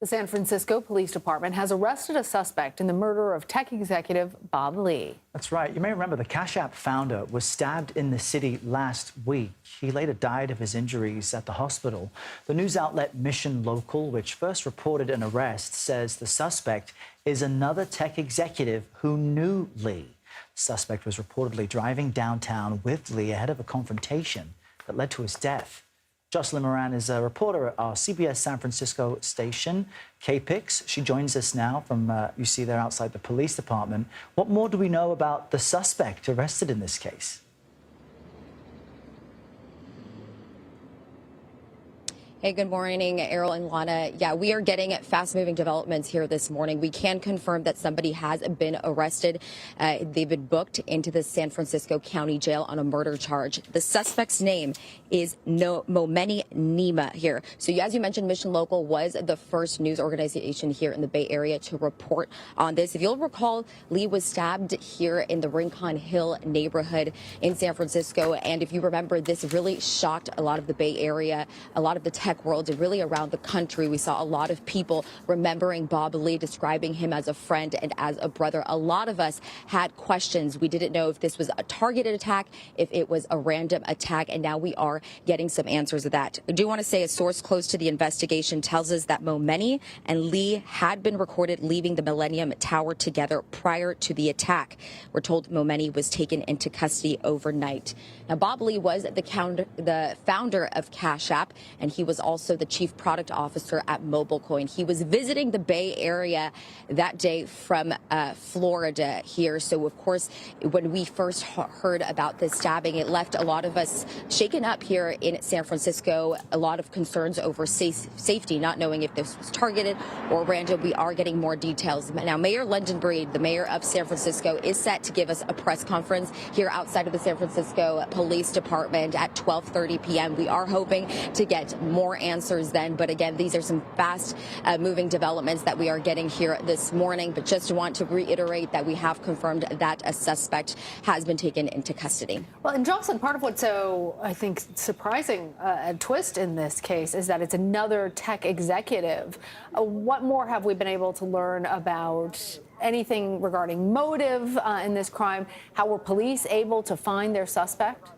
The San Francisco Police Department has arrested a suspect in the murder of tech executive Bob Lee. That's right. You may remember the Cashapp founder was stabbed in the city last week. He later died of his injuries at the hospital. The news outlet Mission Local, which first reported an arrest, says the suspect is another tech executive who knew Lee. The suspect was reportedly driving downtown with Lee ahead of a confrontation that led to his death. Jocelyn Moran is a reporter at our CBS San Francisco station, KPIX. She joins us now from, you see there outside the police department. What more do we know about the suspect arrested in this case? Hey, good morning, Errol and Lana. Yeah, we are getting fast-moving developments here this morning. We can confirm that somebody has been arrested. They've been booked into the San Francisco County Jail on a murder charge. The suspect's name is Momeni Nima here. So as you mentioned, Mission Local was the first news organization here in the Bay Area to report on this. If you'll recall, Lee was stabbed here in the Rincon Hill neighborhood in San Francisco. And if you remember, this really shocked a lot of the Bay Area, a lot of the tech world, and really around the country. We saw a lot of people remembering Bob Lee, describing him as a friend and as a brother. A lot of us had questions. We didn't know if this was a targeted attack, if it was a random attack, and now we are getting some answers to that. I do want to say a source close to the investigation tells us that Momeni and Lee had been recorded leaving the Millennium Tower together prior to the attack. We're told Momeni was taken into custody overnight. Now, Bob Lee was the founder of Cashapp, and he was also the chief product officer at MobileCoin. He was visiting the Bay Area that day from Florida here. So, of course, when we first heard about this stabbing, it left a lot of us shaken up here in San Francisco. A lot of concerns over safety, not knowing if this was targeted or random. We are getting more details. Now, Mayor London Breed, the mayor of San Francisco, is set to give us a press conference here outside of the San Francisco Police Department at 12:30 p.m. We are hoping to get more answers then. But again, these are some fast moving developments that we are getting here this morning. But just want to reiterate that we have confirmed that a suspect has been taken into custody. Well, and Jocelyn, part of what's so, I think, surprising a twist in this case is that it's another tech executive. What more have we been able to learn about anything regarding motive in this crime? How were police able to find their suspect?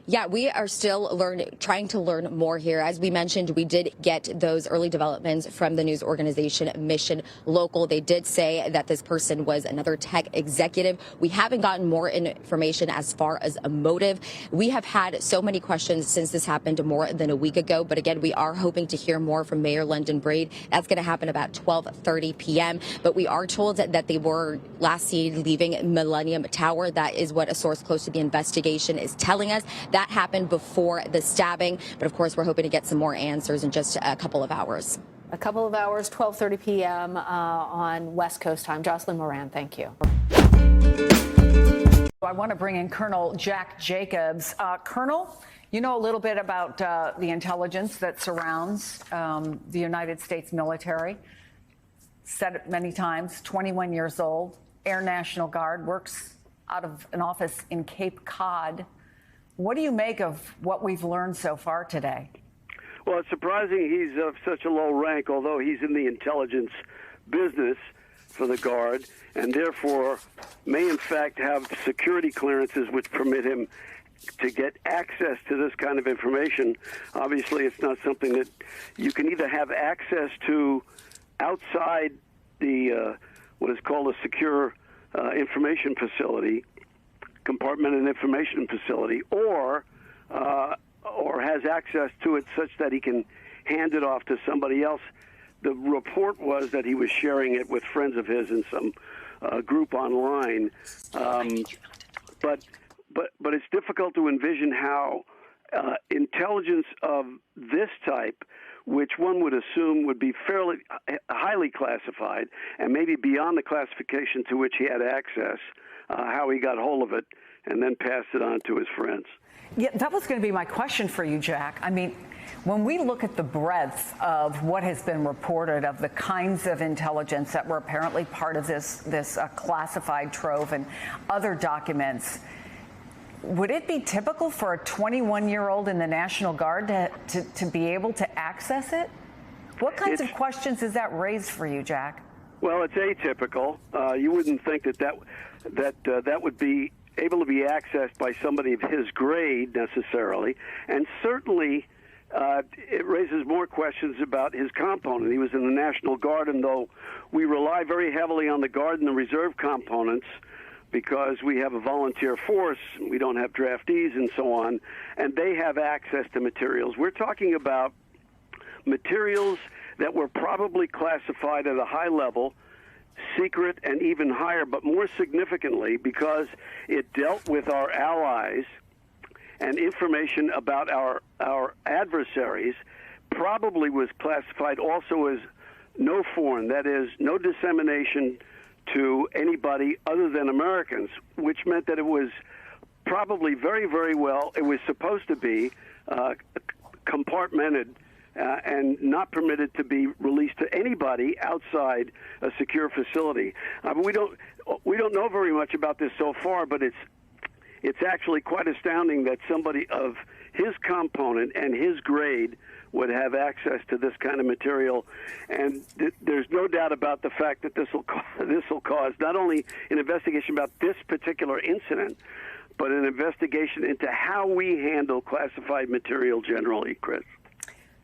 Yeah, we are still trying to learn more here. As we mentioned, we did get those early developments from the news organization Mission Local. They did say that this person was another tech executive. We haven't gotten more information as far as a motive. We have had so many questions since this happened more than a week ago. But again, we are hoping to hear more from Mayor London Breed. That's going to happen about 12:30 p.m. But we are told that they were last seen leaving Millennium Tower. That is what a source close to the investigation is telling us. That happened before the stabbing, but of course we're hoping to get some more answers in just a couple of hours. A couple of hours, 12:30 p.m. On West Coast time. Jocelyn Moran, thank you. I want to bring in Colonel Jack Jacobs. Colonel, you know a little bit about the intelligence that surrounds the United States military. Said it many times, 21 years old, Air National Guard, works out of an office in Cape Cod. What do you make of what we've learned so far today? Well, it's surprising he's of such a low rank, although he's in the intelligence business for the Guard, and therefore may in fact have security clearances which permit him to get access to this kind of information. Obviously, it's not something that you can either have access to outside the what is called a secure information facility, compartmented information facility, or has access to it such that he can hand it off to somebody else. The report was that he was sharing it with friends of his in some group online, but it's difficult to envision how intelligence of this type, which one would assume would be fairly highly classified and maybe beyond the classification to which he had access, how he got hold of it and then passed it on to his friends. Yeah, that was going to be my question for you, Jack. I mean, when we look at the breadth of what has been reported, of the kinds of intelligence that were apparently part of this classified trove and other documents, Would it be typical for a 21-year-old in the National Guard to be able to access it? What kinds of questions does that raise for you, Jack? Well, it's atypical. You wouldn't think that would be able to be accessed by somebody of his grade necessarily, and certainly it raises more questions about his component. He was in the National Guard, and though we rely very heavily on the Guard and the Reserve components because we have a volunteer force, we don't have draftees and so on, and they have access to materials. We're talking about materials that were probably classified at a high level, secret and even higher, but more significantly because it dealt with our allies and information about our adversaries, probably was classified also as no foreign, that is, no dissemination to anybody other than Americans, which meant that it was probably very, very well, it was supposed to be compartmented and not permitted to be released to anybody outside a secure facility. We don't know very much about this so far, but it's actually quite astounding that somebody of his component and his grade would have access to this kind of material. And there's no doubt about the fact that this will cause not only an investigation about this particular incident, but an investigation into how we handle classified material generally, Chris.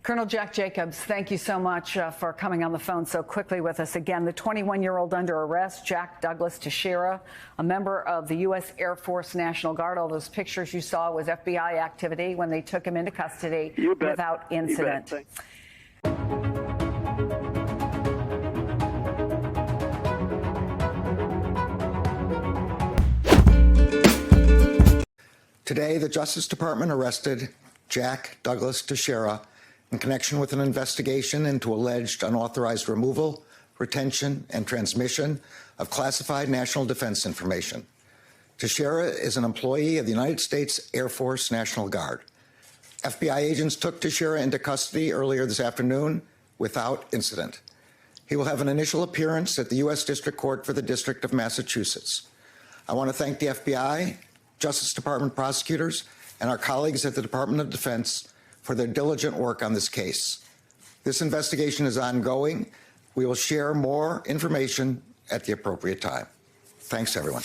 Colonel Jack Jacobs, thank you so much for coming on the phone so quickly with us. Again, the 21-year-old under arrest, Jack Douglas Teixeira, a member of the U.S. Air Force National Guard. All those pictures you saw was FBI activity when they took him into custody without incident. Today, the Justice Department arrested Jack Douglas Teixeira in connection with an investigation into alleged unauthorized removal, retention, and transmission of classified national defense information. Teixeira is an employee of the United States Air Force National Guard. FBI agents took Teixeira into custody earlier this afternoon without incident. He will have an initial appearance at the U.S. District Court for the District of Massachusetts. I want to thank the FBI, Justice Department prosecutors, and our colleagues at the Department of Defense for their diligent work on this case. This investigation is ongoing. We will share more information at the appropriate time. Thanks, everyone.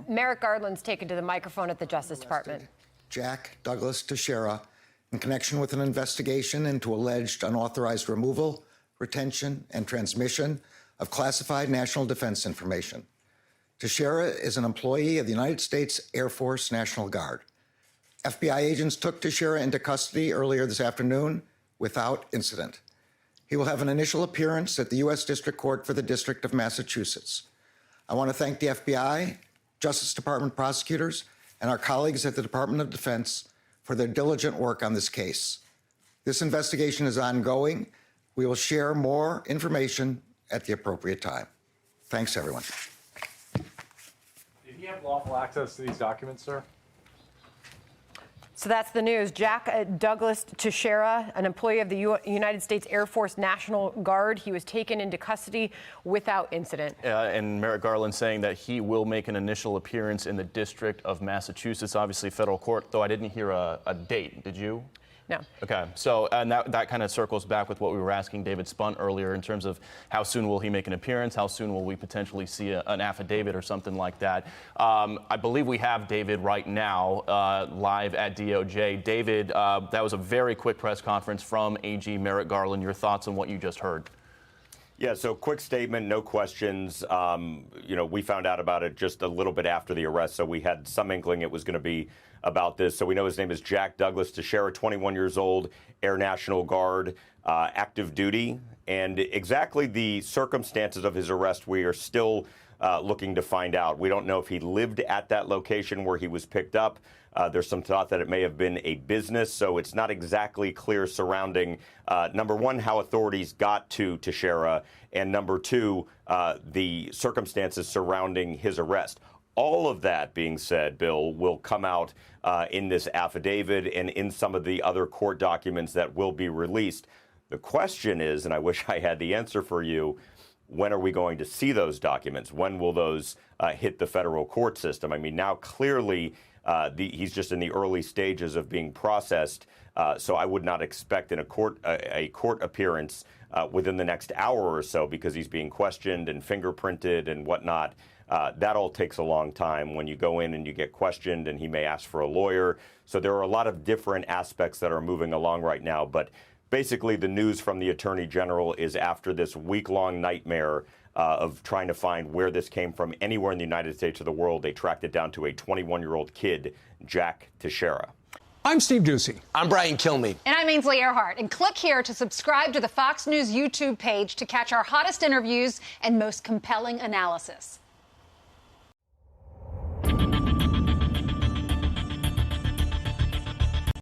Merrick Garland's taken to the microphone at the Justice Department. Jack Douglas Teixeira in connection with an investigation into alleged unauthorized removal, retention, and transmission of classified national defense information. Teixeira is an employee of the United States Air Force National Guard. FBI agents took Teixeira into custody earlier this afternoon without incident. He will have an initial appearance at the U.S. District Court for the District of Massachusetts. I want to thank the FBI, Justice Department prosecutors, and our colleagues at the Department of Defense for their diligent work on this case. This investigation is ongoing. We will share more information at the appropriate time. Thanks, everyone. Did he have lawful access to these documents, sir? So that's the news. Jack Douglas Teixeira, an employee of the United States Air Force National Guard. He was taken into custody without incident. And Merrick Garland saying that he will make an initial appearance in the District of Massachusetts, obviously federal court, though I didn't hear a date. Did you? No. Okay. So, and that kind of circles back with what we were asking David Spunt earlier in terms of how soon will he make an appearance? How soon will we potentially see an affidavit or something like that? I believe we have David right now live at DOJ. David, that was a very quick press conference from AG Merrick Garland. Your thoughts on what you just heard? Yeah, so quick statement, no questions. We found out about it just a little bit after the arrest, so we had some inkling it was going to be about this. So we know his name is Jack Douglas Teixeira, 21 years old, Air National Guard, active duty. And exactly the circumstances of his arrest, we are still looking to find out. We don't know if he lived at that location where he was picked up. There's some thought that it may have been a business, so it's not exactly clear surrounding, number one, how authorities got to Teixeira, and number two, the circumstances surrounding his arrest. All of that being said, Bill, will come out in this affidavit and in some of the other court documents that will be released. The question is, and I wish I had the answer for you, when are we going to see those documents? When will those hit the federal court system? I mean, now clearly he's just in the early stages of being processed, so I would not expect a court appearance within the next hour or so because he's being questioned and fingerprinted and whatnot. That all takes a long time when you go in and you get questioned, and he may ask for a lawyer. So there are a lot of different aspects that are moving along right now. But basically, the news from the Attorney General is after this week-long nightmare of trying to find where this came from anywhere in the United States or the world, they tracked it down to a 21-year-old kid, Jack Teixeira. I'm Steve Ducey. I'm Brian Kilmeade. And I'm Ainsley Earhart. And click here to subscribe to the Fox News YouTube page to catch our hottest interviews and most compelling analysis.